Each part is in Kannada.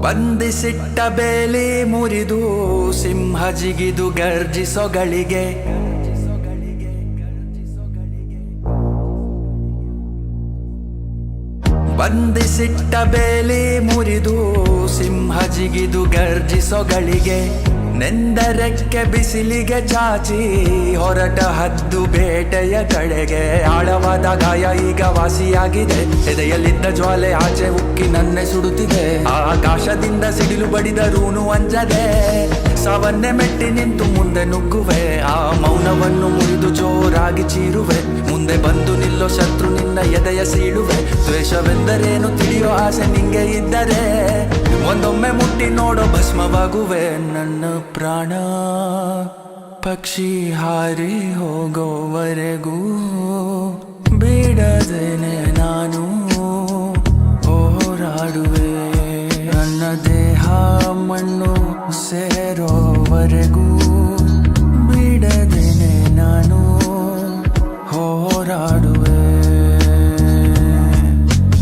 ಬಂಧಿಸಿಟ್ಟ ಬೇಲಿ ಮುರಿದು ಸಿಂಹ ಜಿಗಿದು ಗರ್ಜಿಸೊಗಳಿಗೆ ಬಂಧಿಸಿಟ್ಟ ಬೇಲಿ ಮುರಿದು ಸಿಂಹ ಜಿಗಿದು ಗರ್ಜಿಸೊಗಳಿಗೆ ನೆಂದರೆಕ್ಕೆ ಬಿಸಿಲಿಗೆ ಚಾಚಿ ಹೊರಟ ಹದ್ದು ಬೇಟೆಯ ಕಡೆಗೆ ಆಳವಾದ ಗಾಯ ಈಗ ವಾಸಿಯಾಗಿದೆ ಎದೆಯಲ್ಲಿದ್ದ ಜ್ವಾಲೆ ಆಚೆ ಉಕ್ಕಿ ನನ್ನೆ ಸುಡುತ್ತಿದೆ ಆಕಾಶದಿಂದ ಸಿಡಿಲು ಬಡಿದರೂನು ಅಂಜದೆ ಸಾವನ್ನೇ ಮೆಟ್ಟಿ ನಿಂತು ಮುಂದೆ ನುಗ್ಗುವೆ ಆ ಮೌನವನ್ನು ಮುರಿದು ಜೋರಾಗಿ ಚೀರುವೆ ಮುಂದೆ ಬಂದು ನಿಲ್ಲೋ ಶತ್ರು ನಿನ್ನ ಎದೆಯ ಸೀಳುವೆ ದ್ವೇಷವೆಂದರೇನು ತಿಳಿಯೋ ಆಸೆ ನಿಂಗೆ ಇದ್ದರೆ ಒಂದೊಮ್ಮೆ ಮುಟ್ಟಿ ನೋಡೋ ಭಸ್ಮವಾಗುವೆ ನನ್ನ ಪ್ರಾಣ ಪಕ್ಷಿ ಹಾರಿ ಹೋಗೋವರೆಗೂ ಬಿಡದೇನೆ ನಾನು ಹೋರಾಡುವೆ ನನ್ನ ದೇಹ ಮಣ್ಣು ಸೇರೋವರೆಗೂ ಬಿಡದೇನೆ ನಾನು ಹೋರಾಡುವೆ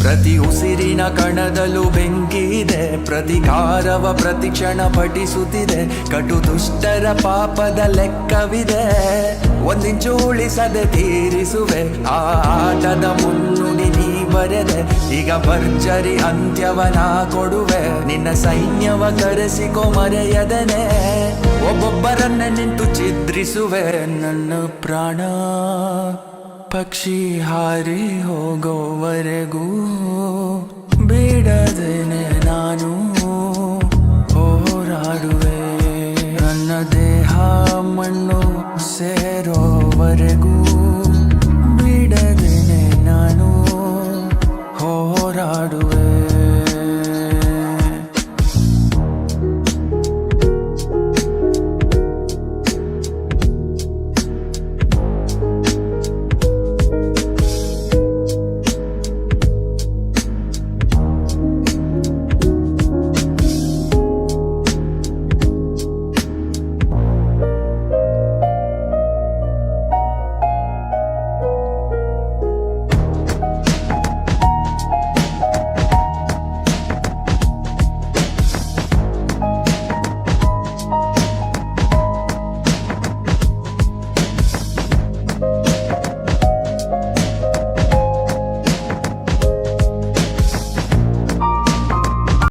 ಪ್ರತಿ ಉಸಿರಿನ ಕಣದಲ್ಲೂ ಬೆಂಕಿ ಇದೆ ಪ್ರತಿಕಾರವ ಪ್ರತಿಕ್ಷಣ ಪಠಿಸುತ್ತಿದೆ ಕಟು ದುಷ್ಟರ ಪಾಪದ ಲೆಕ್ಕವಿದೆ ಒಂದಿಂಚು ಉಳಿಸದೆ ತೀರಿಸುವೆ ಆ ಆಟದ ಮುನ್ನುಡಿ ನೀ ಬರೆದೆ ಈಗ ಭರ್ಜರಿ ಅಂತ್ಯವನ ಕೊಡುವೆ ನಿನ್ನ ಸೈನ್ಯವ ಕರೆಸಿಕೊ ಮರೆಯದನೆ ಒಬ್ಬೊಬ್ಬರನ್ನೇ ನಿಂತು ಛಿದ್ರಿಸುವೆ ನನ್ನ ಪ್ರಾಣ ಪಕ್ಷಿ ಹಾರಿ ಹೋಗೋವರೆಗೂ ಬಿಡದೇನೆ ನಾನು ಹೋರಾಡುವೆ ನನ್ನ ದೇಹ ಮಣ್ಣು ಸೇರೋವರೆಗೂ